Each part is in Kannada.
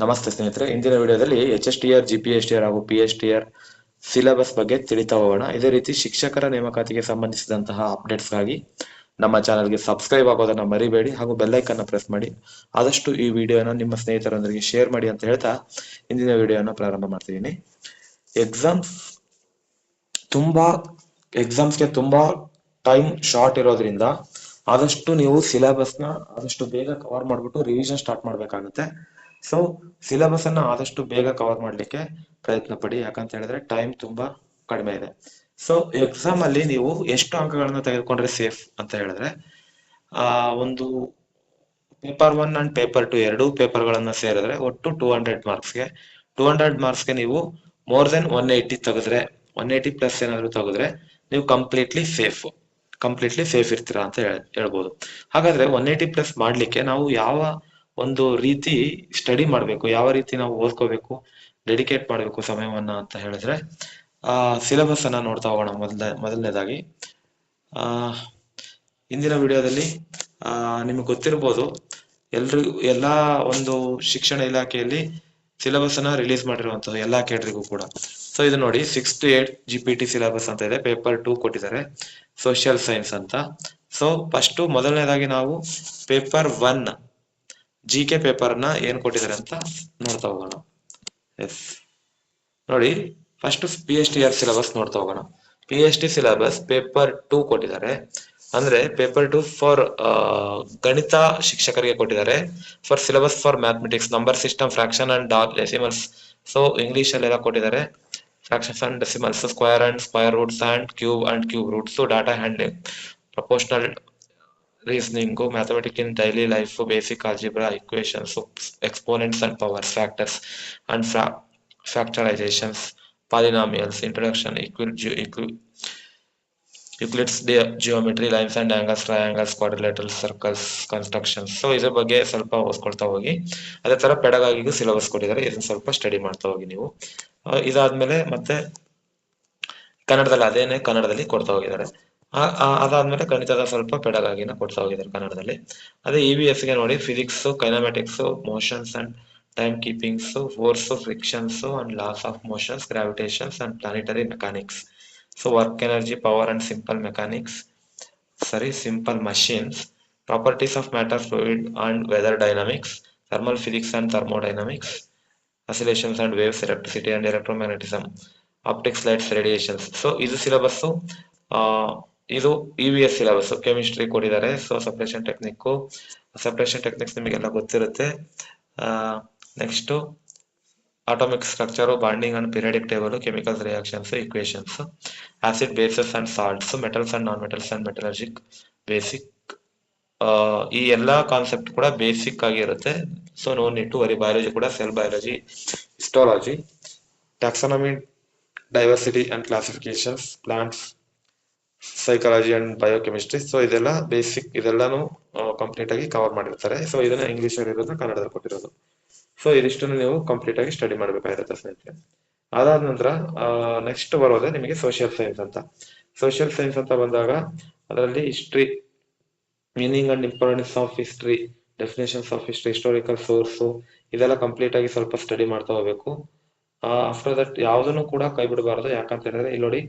ನಮಸ್ತೆ ಸ್ನೇಹಿತರೆ, ಇಂದಿನ ವಿಡಿಯೋದಲ್ಲಿ HSTR, GPSTR ಹಾಗೂ PSTR ಸಿಲೆಬಸ್ ಬಗ್ಗೆ ತಿಳಿತಾ ಹೋಗೋಣ. ಇದೇ ರೀತಿ ಶಿಕ್ಷಕರ ನೇಮಕಾತಿಗೆ ಸಂಬಂಧಿಸಿದಂತಹ ಅಪ್ಡೇಟ್ಸ್ಗಾಗಿ ನಮ್ಮ ಚಾನಲ್ಗೆ ಸಬ್ಸ್ಕ್ರೈಬ್ ಆಗೋದನ್ನ ಮರಿಬೇಡಿ ಹಾಗೂ ಬೆಲ್ಲೈಕನ್ನ ಪ್ರೆಸ್ ಮಾಡಿ. ಆದಷ್ಟು ಈ ವಿಡಿಯೋನ ನಿಮ್ಮ ಸ್ನೇಹಿತರೊಂದಿಗೆ ಶೇರ್ ಮಾಡಿ ಅಂತ ಹೇಳ್ತಾ ಇಂದಿನ ವಿಡಿಯೋನ ಪ್ರಾರಂಭ ಮಾಡ್ತಿದ್ದೀನಿ. ಎಕ್ಸಾಮ್ಸ್ಗೆ ತುಂಬಾ ಟೈಮ್ ಶಾರ್ಟ್ ಇರೋದ್ರಿಂದ ಆದಷ್ಟು ನೀವು ಸಿಲೆಬಸ್ನ ಆದಷ್ಟು ಬೇಗ ಕವರ್ ಮಾಡ್ಬಿಟ್ಟು ರಿವಿಷನ್ ಸ್ಟಾರ್ಟ್ ಮಾಡ್ಬೇಕಾಗುತ್ತೆ. ಸೊ ಸಿಲೆಬಸ್ ಅನ್ನ ಆದಷ್ಟು ಬೇಗ ಕವರ್ ಮಾಡ್ಲಿಕ್ಕೆ ಪ್ರಯತ್ನ ಪಡಿ, ಯಾಕಂತ ಹೇಳಿದ್ರೆ ಟೈಮ್ ತುಂಬಾ ಕಡಿಮೆ ಇದೆ. ಸೊ ಎಕ್ಸಾಮ್ ಅಲ್ಲಿ ನೀವು ಎಷ್ಟು ಅಂಕಗಳನ್ನ ತೆಗೆದುಕೊಂಡ್ರೆ ಸೇಫ್ ಅಂತ ಹೇಳಿದ್ರೆ, ಒಂದು ಪೇಪರ್ 1 ಅಂಡ್ ಪೇಪರ್ 2 ಎರಡೂ ಪೇಪರ್ಗಳನ್ನ ಸೇರಿದ್ರೆ ಒಟ್ಟು 200 ಮಾರ್ಕ್ಸ್ಗೆ 200 ಮಾರ್ಕ್ಸ್ಗೆ ನೀವು ಮೋರ್ ದೆನ್ 180 ತೆಗೆದ್ರೆ, 180 ಪ್ಲಸ್ ಏನಾದ್ರು ತೆಗೆದ್ರೆ ನೀವು ಕಂಪ್ಲೀಟ್ಲಿ ಸೇಫ್ ಇರ್ತೀರಾ ಅಂತ ಹೇಳ್ಬೋದು. ಹಾಗಾದ್ರೆ 180 ಪ್ಲಸ್ ಮಾಡ್ಲಿಕ್ಕೆ ನಾವು ಯಾವ ಒಂದು ರೀತಿ ಸ್ಟಡಿ ಮಾಡಬೇಕು, ಯಾವ ರೀತಿ ನಾವು ಓದ್ಕೋಬೇಕು, ಡೆಡಿಕೇಟ್ ಮಾಡಬೇಕು ಸಮಯವನ್ನ ಅಂತ ಹೇಳಿದ್ರೆ, ಸಿಲೆಬಸ್ ಅನ್ನ ನೋಡ್ತಾ ಹೋಗೋಣ. ಮೊದಲನೇದಾಗಿ ಇಂದಿನ ವಿಡಿಯೋದಲ್ಲಿ ನಿಮಗೆ ಗೊತ್ತಿರ್ಬೋದು, ಎಲ್ಲಾ ಒಂದು ಶಿಕ್ಷಣ ಇಲಾಖೆಯಲ್ಲಿ ಸಿಲೆಬಸ್ ಅನ್ನ ರಿಲೀಸ್ ಮಾಡಿರುವಂತಹ ಎಲ್ಲಾ ಕೇಟರಿಗೂ ಕೂಡ. ಸೊ ಇದು ನೋಡಿ, 6 to 8 GPT ಸಿಲೆಬಸ್ ಅಂತ ಇದೆ. ಪೇಪರ್ 2 ಕೊಟ್ಟಿದ್ದಾರೆ, ಸೋಷಿಯಲ್ ಸೈನ್ಸ್ ಅಂತ. ಸೊ ಫಸ್ಟ್ ಮೊದಲನೇದಾಗಿ ನಾವು ಪೇಪರ್ 1 GK ಪೇಪರ್ ನ ಏನ್ ಕೊಟ್ಟಿದ್ದಾರೆ ಅಂತ ನೋಡ್ತಾ ಹೋಗೋಣ. ಎಸ್ ನೋಡಿ, ಫಸ್ಟ್ PSTR ಸಿಲೆಬಸ್ ನೋಡ್ತಾ ಹೋಗೋಣ. PST ಸಿಲೆಬಸ್ ಪೇಪರ್ 2 ಕೊಟ್ಟಿದ್ದಾರೆ. ಅಂದ್ರೆ ಪೇಪರ್ 2 ಫಾರ್ ಗಣಿತ ಶಿಕ್ಷಕರಿಗೆ ಕೊಟ್ಟಿದ್ದಾರೆ. For syllabus for mathematics, number system, fraction and decimals. So English ಅಲ್ಲೆಲ್ಲ ಕೊಟ್ಟಿದ್ದಾರೆ. Fractions and decimals, square and square roots and cube roots, data handling, proportional reasoning, mathematics in daily life, basic algebra, equations, exponents and powers, factors and factorizations, polynomials, introduction, Euclid's geometry, lines and angles, triangles, quadrilaterals, circles, constructions. So ಇದ್ರ ಬಗ್ಗೆ ಸ್ವಲ್ಪ ಓದ್ಕೊಳ್ತಾ ಹೋಗಿ. ಅದೇ ತರ ಪೆಡಗಾಗಿಗೂ ಸಿಲೆಬಸ್ ಕೊಟ್ಟಿದ್ದಾರೆ, ಇದನ್ನ ಸ್ವಲ್ಪ ಸ್ಟಡಿ ಮಾಡ್ತಾ ಹೋಗಿ ನೀವು. ಇದಾದ್ಮೇಲೆ ಮತ್ತೆ ಕನ್ನಡದಲ್ಲಿ ಕೊಡ್ತಾ ಹೋಗಿದ್ದಾರೆ. ಅದಾದ್ಮೇಲೆ ಗಣಿತದ ಸ್ವಲ್ಪ ಪೆಡಗಾಗಿನ ಕೊಡ್ತಾ ಹೋಗಿದ್ದಾರೆ ಕನ್ನಡದಲ್ಲಿ. ಅದೇ EVS ಗೆ ನೋಡಿ, physics, kinematics, motions and time keepings, force, frictions and laws of motions, gravitations and planetary mechanics. So work energy, power and simple machines, properties of matter, fluid and weather dynamics, thermal physics and thermodynamics, oscillations and waves, electricity and electromagnetism, optics, lights, radiations. So ಇದು ಸಿಲೆಬಸ್. ಇದು EVS ಸಿಲೆಬಸ್. ಕೆಮಿಸ್ಟ್ರಿ ಕೊಟ್ಟಿದ್ದಾರೆ. ಸೊ ಸಪ್ರೇಷನ್ ಟೆಕ್ನಿಕ್ಸ್ ನಿಮಗೆಲ್ಲ ಗೊತ್ತಿರುತ್ತೆ. Next atomic structure, bonding and periodic table, chemical reactions, equations, acid, bases and salts, metals and non-metals and metallurgic basic. ಈ ಎಲ್ಲಾ ಕಾನ್ಸೆಪ್ಟ್ ಕೂಡ ಬೇಸಿಕ್ ಆಗಿರುತ್ತೆ. So no need to worry. Biology ಕೂಡ cell biology, histology, taxonomy, diversity and classifications, plants, psychology and biochemistry. So ಇದೆಲ್ಲ ಬೇಸಿಕ್, ಇದೆಲ್ಲಾನು ಕಂಪ್ಲೀಟ್ ಆಗಿ ಕವರ್ ಮಾಡಿರ್ತಾರೆ. ಸೊ ಇದನ್ನ ಇಂಗ್ಲಿಷ್ ಅಲ್ಲಿ ಇರೋದು, ಕನ್ನಡದಲ್ಲಿ ಕೊಟ್ಟಿರೋದು. ಸೊ ಇದಿಷ್ಟನ್ನು ನೀವು ಕಂಪ್ಲೀಟ್ ಆಗಿ ಸ್ಟಡಿ ಮಾಡ್ಬೇಕಾಗಿರುತ್ತೆ ಸ್ನೇಹಿತರೆ. ಅದಾದ ನಂತರ ನೆಕ್ಸ್ಟ್ ಬರೋದೇ ನಿಮಗೆ ಸೋಷಿಯಲ್ ಸೈನ್ಸ್ ಅಂತ. ಸೋಷಿಯಲ್ ಸೈನ್ಸ್ ಅಂತ ಬಂದಾಗ ಅದರಲ್ಲಿ history, meaning and importance of history, definitions of history, historical source, ಇದೆಲ್ಲ ಕಂಪ್ಲೀಟ್ ಆಗಿ ಸ್ವಲ್ಪ ಸ್ಟಡಿ ಮಾಡ್ತಾ ಹೋಗ್ಬೇಕು. ಆಫ್ಟರ್ ದಟ್ ಯಾವುದನ್ನು ಕೂಡ ಕೈ ಬಿಡಬಾರದು. ಯಾಕಂತ ಹೇಳಿದ್ರೆ ಇಲ್ಲಿ ನೋಡಿ,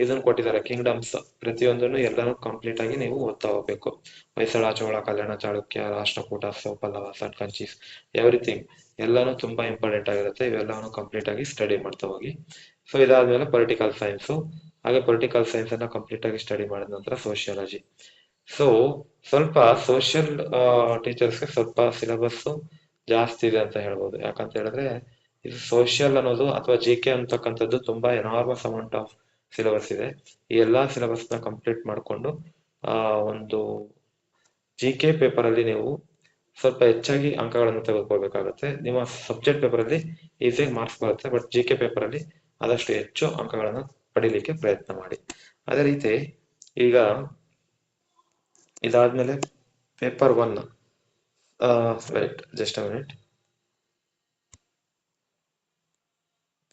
ಇದನ್ನು ಕೊಟ್ಟಿದ್ದಾರೆ ಕಿಂಗ್ಡಮ್ಸ್, ಪ್ರತಿಯೊಂದನ್ನು ಎಲ್ಲಾನು ಕಂಪ್ಲೀಟ್ ಆಗಿ ನೀವು ಓದ್ತಾ ಹೋಗ್ಬೇಕು. ಹೊಯ್ಸಳ, ಚೋಳ, ಕಲ್ಯಾಣ, ಚಾಳುಕ್ಯ, ರಾಷ್ಟ್ರಕೂಟ, ಪಲ್ಲವ, ಕಂಚೀಸ್, ಎವ್ರಿಥಿಂಗ್ ಎಲ್ಲಾನು ತುಂಬಾ ಇಂಪಾರ್ಟೆಂಟ್ ಆಗಿರುತ್ತೆ. ಇವೆಲ್ಲವನ್ನು ಕಂಪ್ಲೀಟ್ ಆಗಿ ಸ್ಟಡಿ ಮಾಡ್ತಾ ಹೋಗಿ. ಸೊ ಇದಾದ್ಮೇಲೆ ಪೊಲಿಟಿಕಲ್ ಸೈನ್ಸ್, ಹಾಗೆ ಪೊಲಿಟಿಕಲ್ ಸೈನ್ಸ್ ಅನ್ನ ಕಂಪ್ಲೀಟ್ ಆಗಿ ಸ್ಟಡಿ ಮಾಡಿದ ನಂತರ ಸೋಷಿಯಾಲಜಿ. ಸೊ ಸ್ವಲ್ಪ ಸೋಷಿಯಲ್ ಟೀಚರ್ಸ್ಗೆ ಸ್ವಲ್ಪ ಸಿಲೆಬಸ್ ಜಾಸ್ತಿ ಇದೆ ಅಂತ ಹೇಳ್ಬೋದು. ಯಾಕಂತ ಹೇಳಿದ್ರೆ ಇದು ಸೋಷಿಯಲ್ ಅನ್ನೋದು ಅಥವಾ GK ಅಂತಕ್ಕಂಥದ್ದು ತುಂಬಾ ಎನಾರ್ಮಸ್ ಅಮೌಂಟ್ ಆಫ್ ಸಿಲೆಬಸ್ ಇದೆ. ಈ ಎಲ್ಲಾ ಸಿಲೆಬಸ್ ನ ಕಂಪ್ಲೀಟ್ ಮಾಡಿಕೊಂಡು ಒಂದು GK ಪೇಪರ್ ಅಲ್ಲಿ ನೀವು ಸ್ವಲ್ಪ ಹೆಚ್ಚಾಗಿ ಅಂಕಗಳನ್ನು ತೆಗೆದುಕೊಳ್ಬೇಕಾಗುತ್ತೆ. ನಿಮ್ಮ ಸಬ್ಜೆಕ್ಟ್ ಪೇಪರ್ ಅಲ್ಲಿ ಈಸಿಯಾಗಿ ಮಾರ್ಕ್ಸ್ ಬರುತ್ತೆ, ಬಟ್ GK ಪೇಪರ್ ಅಲ್ಲಿ ಆದಷ್ಟು ಹೆಚ್ಚು ಅಂಕಗಳನ್ನು ಪಡಿಲಿಕ್ಕೆ ಪ್ರಯತ್ನ ಮಾಡಿ. ಅದೇ ರೀತಿ ಈಗ ಇದಾದ್ಮೇಲೆ paper 1, just a minute,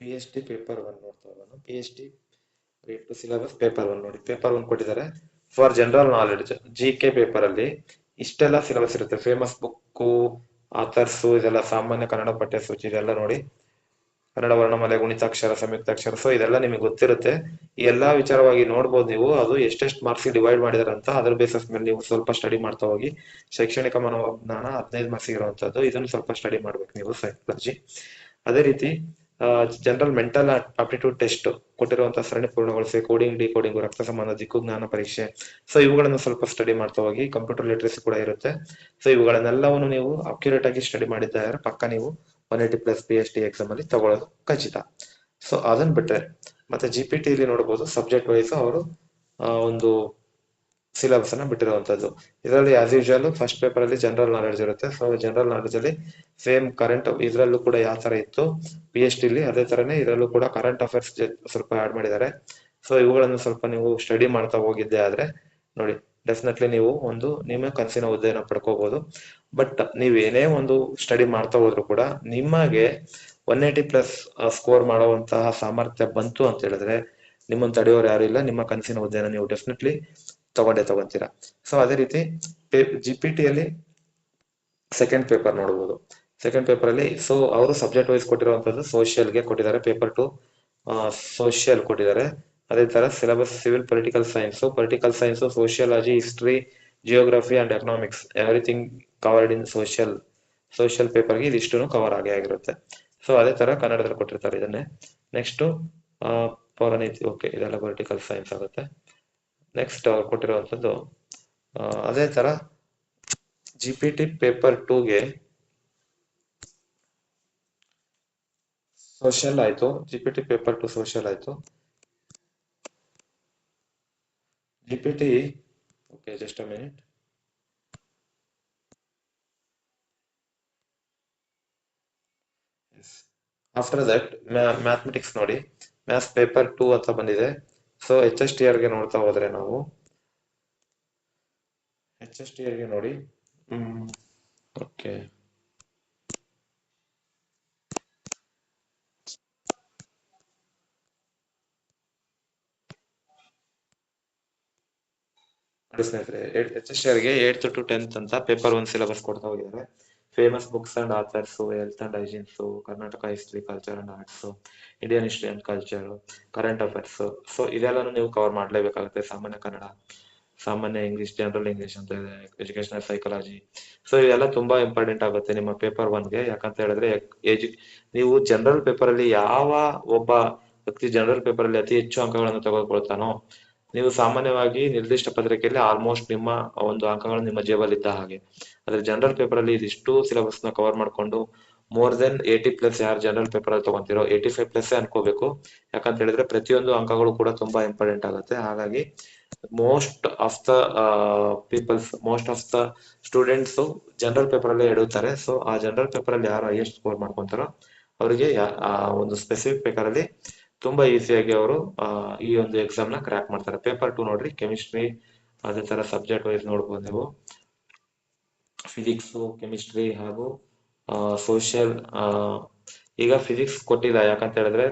PST paper 1 ನೋಡ್ತಾ ಹೋಗೋಣ. PST ಸಿಲೆಬಸ್ ಪೇಪರ್ 1 ನೋಡಿ, ಪೇಪರ್ 1 ಕೊಟ್ಟಿದ್ದಾರೆ for general knowledge. GK paper ಅಲ್ಲಿ ಇಷ್ಟೆಲ್ಲ ಸಿಲೆಬಸ್ ಇರುತ್ತೆ. ಫೇಮಸ್ ಬುಕ್, ಆಥರ್ಸು ಇದೆಲ್ಲ ಸಾಮಾನ್ಯ ಕನ್ನಡ ಪಠ್ಯ ಸೂಚಿ ಇದೆಲ್ಲ ನೋಡಿ, ಕನ್ನಡ ವರ್ಣಮಾಲೆ, ಗುಣಿತಾಕ್ಷರ, ಸಂಯುಕ್ತಾಕ್ಷರ, ಸೊ ಇದೆಲ್ಲ ನಿಮಗೆ ಗೊತ್ತಿರುತ್ತೆ. ಈ ಎಲ್ಲಾ ವಿಚಾರವಾಗಿ ನೋಡ್ಬೋದು ನೀವು. ಅದು ಎಷ್ಟೆಷ್ಟು ಮಾರ್ಕ್ಸ್ ಡಿವೈಡ್ ಮಾಡಿದಾರೆ ಅಂತ ಅದ್ರ ಬೇಸಿಸ್ ಮೇಲೆ ನೀವು ಸ್ವಲ್ಪ ಸ್ಟಡಿ ಮಾಡ್ತಾ ಹೋಗಿ. ಶೈಕ್ಷಣಿಕ ಮನೋಜ್ಞಾನ 15 ಮಾರ್ಕ್ಸ್ ಇರುವಂತದ್ದು, ಇದನ್ನು ಸ್ವಲ್ಪ ಸ್ಟಡಿ ಮಾಡ್ಬೇಕು ನೀವು ಸೈಕಾಲಜಿ. ಅದೇ ರೀತಿ ಜನರಲ್ ಮೆಂಟಲ್ ಆಪ್ಟಿಟ್ಯೂಡ್ ಟೆಸ್ಟ್ ಕೊಟ್ಟಿರುವಂತಹ ಸರಣಿ ಪೂರ್ಣಗೊಳಿಸಿ, ಕೋಡಿಂಗ್, ಡಿಕೋಡಿಂಗ್, ರಕ್ತ ಸಂಬಂಧ, ದಿಕ್ಕು ಜ್ಞಾನ ಪರೀಕ್ಷೆ, ಸೊ ಇವುಗಳನ್ನು ಸ್ವಲ್ಪ ಸ್ಟಡಿ ಮಾಡ್ತಾ ಹೋಗಿ. ಕಂಪ್ಯೂಟರ್ ಲಿಟ್ರಸಿ ಕೂಡ ಇರುತ್ತೆ. ಸೊ ಇವುಗಳನ್ನೆಲ್ಲವನ್ನು ನೀವು ಅಕ್ಯುರೇಟ್ ಆಗಿ ಸ್ಟಡಿ ಮಾಡಿದ್ದಾರೆ ಪಕ್ಕ ನೀವು 180+ PhD ಎಕ್ಸಾಮ್ ಅಲ್ಲಿ ತಗೊಳ್ಳೋದು ಖಚಿತ. ಸೊ ಅದನ್ನ ಬಿಟ್ರೆ ಮತ್ತೆ GPT ಇಲ್ಲಿ ನೋಡಬಹುದು, ಸಬ್ಜೆಕ್ಟ್ ವೈಸ್ ಅವರು ಒಂದು ಸಿಲೆಬಸ್ ಅನ್ನ ಬಿಟ್ಟಿರುವಂತದ್ದು. ಇದರಲ್ಲಿ ಆಸ್ ಯೂಶುವಲ್ ಫಸ್ಟ್ ಪೇಪರ್ ಅಲ್ಲಿ ಜನರಲ್ ನಾಲೆಡ್ಜ್ ಇರುತ್ತೆ. ಸೊ ಜನರಲ್ ನಾಲೆಡ್ಜ್ ಅಲ್ಲಿ ಸೇಮ್ ಕರೆಂಟ್ ಇದರಲ್ಲೂ ಕೂಡ ಯಾವ ತರ ಇತ್ತು PhD ಇಲ್ಲಿ, ಅದೇ ತರನೇ ಇದರಲ್ಲೂ ಕೂಡ ಕರೆಂಟ್ ಅಫೇರ್ಸ್ ಸ್ವಲ್ಪ ಆಡ್ ಮಾಡಿದ್ದಾರೆ. ಸೊ ಇವುಗಳನ್ನು ಸ್ವಲ್ಪ ನೀವು ಸ್ಟಡಿ ಮಾಡ್ತಾ ಹೋಗಿದ್ದೆ ಆದ್ರೆ ನೋಡಿ, ಡೆಫಿನೆಟ್ಲಿ ನೀವು ಒಂದು ನಿಮ್ಮ ಕನಸಿನ ಹುದ್ದೆಯನ್ನು ಪಡ್ಕೋಬಹುದು. ಬಟ್ ನೀವು ಏನೇ ಒಂದು ಸ್ಟಡಿ ಮಾಡ್ತಾ ಹೋದ್ರು ಕೂಡ ನಿಮಗೆ 180+ ಸ್ಕೋರ್ ಮಾಡುವಂತಹ ಸಾಮರ್ಥ್ಯ ಬಂತು ಅಂತ ಹೇಳಿದ್ರೆ ನಿಮ್ಮನ್ನು ತಡೆಯೋರು ಯಾರು ಇಲ್ಲ. ನಿಮ್ಮ ಕನಸಿನ ಹುದ್ದೆಯನ್ನು ನೀವು ಡೆಫಿನೆಟ್ಲಿ ತಗೊಂತೀರಾ. ಸೊ ಅದೇ ರೀತಿ GPT ಅಲ್ಲಿ ಸೆಕೆಂಡ್ ಪೇಪರ್ ನೋಡಬಹುದು. ಸೆಕೆಂಡ್ ಪೇಪರ್ ಅಲ್ಲಿ ಸೊ ಅವರು ಸಬ್ಜೆಕ್ಟ್ ವೈಸ್ ಕೊಟ್ಟಿರುವಂತದ್ದು ಸೋಷಿಯಲ್ಗೆ ಕೊಟ್ಟಿದ್ದಾರೆ, ಪೇಪರ್ 2 ಸೋಷಿಯಲ್ ಕೊಟ್ಟಿದ್ದಾರೆ. ಅದೇ ತರ syllabus civil, political science, sociology, history, geography and economics, everything covered in social ಪೇಪರ್ಗೆ ಇದಿಷ್ಟು ಕವರ್ ಆಗಿರುತ್ತೆ. ಸೊ ಅದೇ ತರ ಕನ್ನಡದಲ್ಲಿ ಕೊಟ್ಟಿರ್ತಾರೆ ಇದನ್ನೇ. ನೆಕ್ಸ್ಟ್ ಪೌರನೀತಿ, ಓಕೆ, ಇದೆಲ್ಲ ಪೊಲಿಟಿಕಲ್ ಸೈನ್ಸ್ ಆಗುತ್ತೆ. ನೆಕ್ಸ್ಟ್ ಅವ್ರು ಕೊಟ್ಟಿರುವಂತದ್ದು ಅದೇ ತರ GPT ಪೇಪರ್ 2ಗೆ ಸೋಷಿಯಲ್ ಆಯ್ತು. GPT ಪೇಪರ್ 2 ಸೋಷಿಯಲ್ ಆಯ್ತು. GPT, okay, just a minute. After that mathematics ನೋಡಿ, ಮ್ಯಾಥ್ಸ್ ಪೇಪರ್ 2 ಅಂತ ಬಂದಿದೆ. ಸೊ HSTR ಗೆ ನೋಡ್ತಾ ಹೋದ್ರೆ ನಾವು HSTR ಗೆ ನೋಡಿ, ಓಕೆ, ಸ್ನೇಹಿತರೆ, HSTR ಗೆ 8th to 10th ಅಂತ ಪೇಪರ್ 1 ಸಿಲೆಬಸ್ ಕೊಡ್ತಾ ಹೋಗಿದ್ದಾರೆ. Famous books and authors, health and hygienes, Karnataka history, culture and arts, Indian history and culture, current affairs. So ಇದೆಲ್ಲಾನು ನೀವು ಕವರ್ ಮಾಡ್ಲೇಬೇಕಾಗುತ್ತೆ. ಸಾಮಾನ್ಯ ಕನ್ನಡ, ಸಾಮಾನ್ಯ ಇಂಗ್ಲಿಷ್, ಜನರಲ್ ಇಂಗ್ಲಿಷ್ ಅಂತ ಇದೆ, ಎಜುಕೇಶನಲ್ ಸೈಕಾಲಜಿ. ಸೊ ಇವೆಲ್ಲ ತುಂಬಾ ಇಂಪಾರ್ಟೆಂಟ್ ಆಗುತ್ತೆ ನಿಮ್ಮ ಪೇಪರ್ 1ಗೆ. ಯಾಕಂತ ಹೇಳಿದ್ರೆ ನೀವು ಜನರಲ್ ಪೇಪರ್ ಅಲ್ಲಿ ಯಾವ ಒಬ್ಬ ವ್ಯಕ್ತಿ ಜನರಲ್ ಪೇಪರ್ ಅಲ್ಲಿ ಅತಿ ಹೆಚ್ಚು ಅಂಕಗಳನ್ನು ತೆಗೆದುಕೊಳ್ತಾನೋ, ನೀವು ಸಾಮಾನ್ಯವಾಗಿ ನಿರ್ದಿಷ್ಟ ಪತ್ರಿಕೆಯಲ್ಲಿ ಆಲ್ಮೋಸ್ಟ್ ನಿಮ್ಮ ಒಂದು ಅಂಕಗಳು ನಿಮ್ಮ ಜೇಬಲ್ಲಿ ಇದ್ದ ಹಾಗೆ. ಆದ್ರೆ ಜನರಲ್ ಪೇಪರ್ ಅಲ್ಲಿ ಇದಿಷ್ಟು ಸಿಲೆಬಸ್ ನ ಕವರ್ ಮಾಡ್ಕೊಂಡು ಮೋರ್ ದೆನ್ 80+ ಯಾರು ಜನರಲ್ ಪೇಪರ್ ಅಲ್ಲಿ ತಗೊಂತಿರೋ 85+ ಅನ್ಕೋಬೇಕು. ಯಾಕಂತ ಹೇಳಿದ್ರೆ ಪ್ರತಿಯೊಂದು ಅಂಕಗಳು ಕೂಡ ತುಂಬಾ ಇಂಪಾರ್ಟೆಂಟ್ ಆಗುತ್ತೆ. ಹಾಗಾಗಿ most of the students general paper ಅಲ್ಲೇ ಎಡುತ್ತಾರೆ. ಸೊ ಆ ಜನರಲ್ ಪೇಪರ್ ಅಲ್ಲಿ ಯಾರು ಹೈಯೆಸ್ಟ್ ಸ್ಕೋರ್ ಮಾಡ್ಕೊಂತಾರೋ ಅವರಿಗೆ ಆ ಒಂದು ಸ್ಪೆಸಿಫಿಕ್ ಪೇಪರ್ ಅಲ್ಲಿ ತುಂಬಾ ಈಸಿಯಾಗಿ ಅವರು ಈ ಒಂದು ಎಕ್ಸಾಮ್ ನ ಕ್ರ್ಯಾಕ್ ಮಾಡ್ತಾರೆ. ಪೇಪರ್ 2 ನೋಡ್ರಿ, ಕೆಮಿಸ್ಟ್ರಿ, ಅದೇ ತರ ಸಬ್ಜೆಕ್ಟ್ ವೈಸ್ ನೋಡ್ಬೋದು ನೀವು. ಫಿಸಿಕ್ಸ್, ಕೆಮಿಸ್ಟ್ರಿ ಹಾಗೂ ಸೋಷಿಯಲ್. ಈಗ ಫಿಸಿಕ್ಸ್ ಕೊಟ್ಟಿಲ್ಲ, ಯಾಕಂತ ಹೇಳಿದ್ರೆ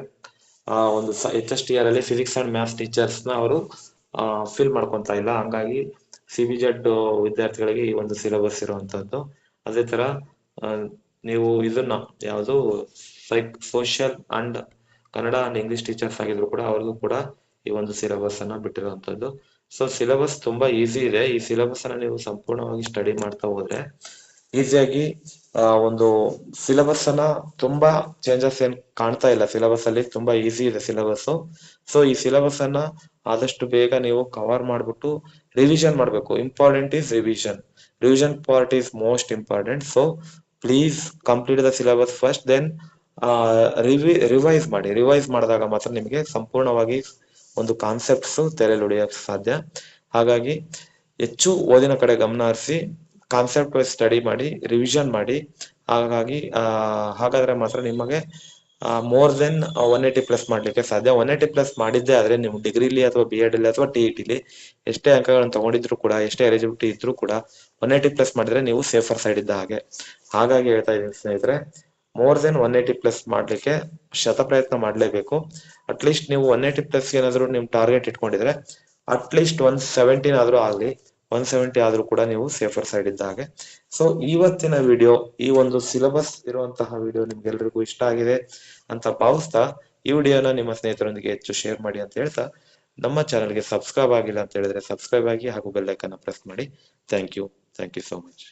ಒಂದು HSTR ಅಲ್ಲಿ ಫಿಸಿಕ್ಸ್ ಅಂಡ್ ಮ್ಯಾಥ್ಸ್ ಟೀಚರ್ಸ್ ನ ಅವರು ಫಿಲ್ ಮಾಡ್ಕೊಂತ ಇಲ್ಲ. ಹಂಗಾಗಿ CBZ ವಿದ್ಯಾರ್ಥಿಗಳಿಗೆ ಈ ಒಂದು ಸಿಲೆಬಸ್ ಇರುವಂತದ್ದು. ಅದೇ ತರ ನೀವು ಇದನ್ನ ಯಾವುದು social and Kannada and English teachers ಆಗಿದ್ರು ಕೂಡ ಅವ್ರಿಗೂ ಕೂಡ ಈ ಒಂದು ಸಿಲೆಬಸ್ ಅನ್ನ ಬಿಟ್ಟಿರುವಂತದ್ದು. ಸೊ ಸಿಲೆಬಸ್ ತುಂಬಾ ಈಸಿ ಇದೆ. ಈ ಸಿಲೆಬಸ್ ಅನ್ನ ನೀವು ಸಂಪೂರ್ಣವಾಗಿ ಸ್ಟಡಿ ಮಾಡ್ತಾ ಹೋದ್ರೆ ಈಸಿಯಾಗಿ ಒಂದು ಸಿಲೆಬಸ್ ಅನ್ನ ತುಂಬಾ ಚೇಂಜಸ್ ಏನ್ ಕಾಣ್ತಾ ಇಲ್ಲ. ಸಿಲೆಬಸ್ ಅಲ್ಲಿ ತುಂಬಾ ಈಸಿ ಇದೆ ಸಿಲೆಬಸ್. ಸೊ ಈ ಸಿಲೆಬಸ್ ಅನ್ನ ಆದಷ್ಟು ಬೇಗ ನೀವು ಕವರ್ ಮಾಡ್ಬಿಟ್ಟು ರಿವಿಷನ್ ಮಾಡ್ಬೇಕು. Important is revision part is most important. So please complete the syllabus first, then revise ಮಾಡಿದಾಗ ಮಾತ್ರ ನಿಮಗೆ ಸಂಪೂರ್ಣವಾಗಿ ಒಂದು ಕಾನ್ಸೆಪ್ಟ್ಸ್ ತೆರೆಯಲ್ಲಿ ಹೊಡೆಯಕ್ಕೆ ಸಾಧ್ಯ. ಹಾಗಾಗಿ ಹೆಚ್ಚು ಓದಿನ ಕಡೆ ಗಮನ ಹರಿಸಿ, ಕಾನ್ಸೆಪ್ಟ್ ವೈಸ್ ಸ್ಟಡಿ ಮಾಡಿ, ರಿವಿಷನ್ ಮಾಡಿ. ಹಾಗಾದ್ರೆ ಮಾತ್ರ ನಿಮಗೆ ಮೋರ್ ದೆನ್ 180+ ಮಾಡ್ಲಿಕ್ಕೆ ಸಾಧ್ಯ. 180+ ಮಾಡಿದ್ದೆ ಆದ್ರೆ ನೀವು ಡಿಗ್ರಿಲಿ ಅಥವಾ BEd ಅಲ್ಲಿ ಅಥವಾ TET ಎಷ್ಟೇ ಅಂಕಗಳನ್ನು ತಗೊಂಡಿದ್ರು ಕೂಡ, ಎಷ್ಟೇ ಎಲಿಜಿಬಿಲಿಟಿ ಇದ್ರು ಕೂಡ 180+ ಮಾಡಿದ್ರೆ ನೀವು ಸೇಫರ್ ಸೈಡ್ ಇದ್ದ ಹಾಗೆ. ಹಾಗಾಗಿ ಹೇಳ್ತಾ ಇದ್ದೀನಿ ಸ್ನೇಹಿತರೆ, ಮೋರ್ ದೆನ್ 180+ ಮಾಡ್ಲಿಕ್ಕೆ ಶತಪ್ರಯತ್ನ ಮಾಡ್ಲೇಬೇಕು. ಅಟ್ಲೀಸ್ಟ್ ನೀವು 180+ ಏನಾದ್ರು ನಿಮ್ ಟಾರ್ಗೆಟ್ ಇಟ್ಕೊಂಡಿದ್ರೆ ಅಟ್ಲೀಸ್ಟ್ 117 ಆದ್ರೂ ಆಗ್ಲಿ, 170 ಆದ್ರೂ ಕೂಡ ನೀವು ಸೇಫರ್ ಸೈಡ್ ಇದ್ದ ಹಾಗೆ. ಸೊ ಇವತ್ತಿನ ವಿಡಿಯೋ, ಈ ಒಂದು ಸಿಲೆಬಸ್ ಇರುವಂತಹ ವಿಡಿಯೋ ನಿಮ್ಗೆಲ್ರಿಗೂ ಇಷ್ಟ ಆಗಿದೆ ಅಂತ ಭಾವಿಸ್ತಾ ಈ ವಿಡಿಯೋನ ನಿಮ್ಮ ಸ್ನೇಹಿತರೊಂದಿಗೆ ಹೆಚ್ಚು ಶೇರ್ ಮಾಡಿ ಅಂತ ಹೇಳ್ತಾ, ನಮ್ಮ ಚಾನಲ್ಗೆ ಸಬ್ಸ್ಕ್ರೈಬ್ ಆಗಿಲ್ಲ ಅಂತ ಹೇಳಿದ್ರೆ ಸಬ್ಸ್ಕ್ರೈಬ್ ಆಗಿ ಹಾಗೂ ಬೆಲ್ ಐಕನ್ ಪ್ರೆಸ್ ಮಾಡಿ. Thank you so much.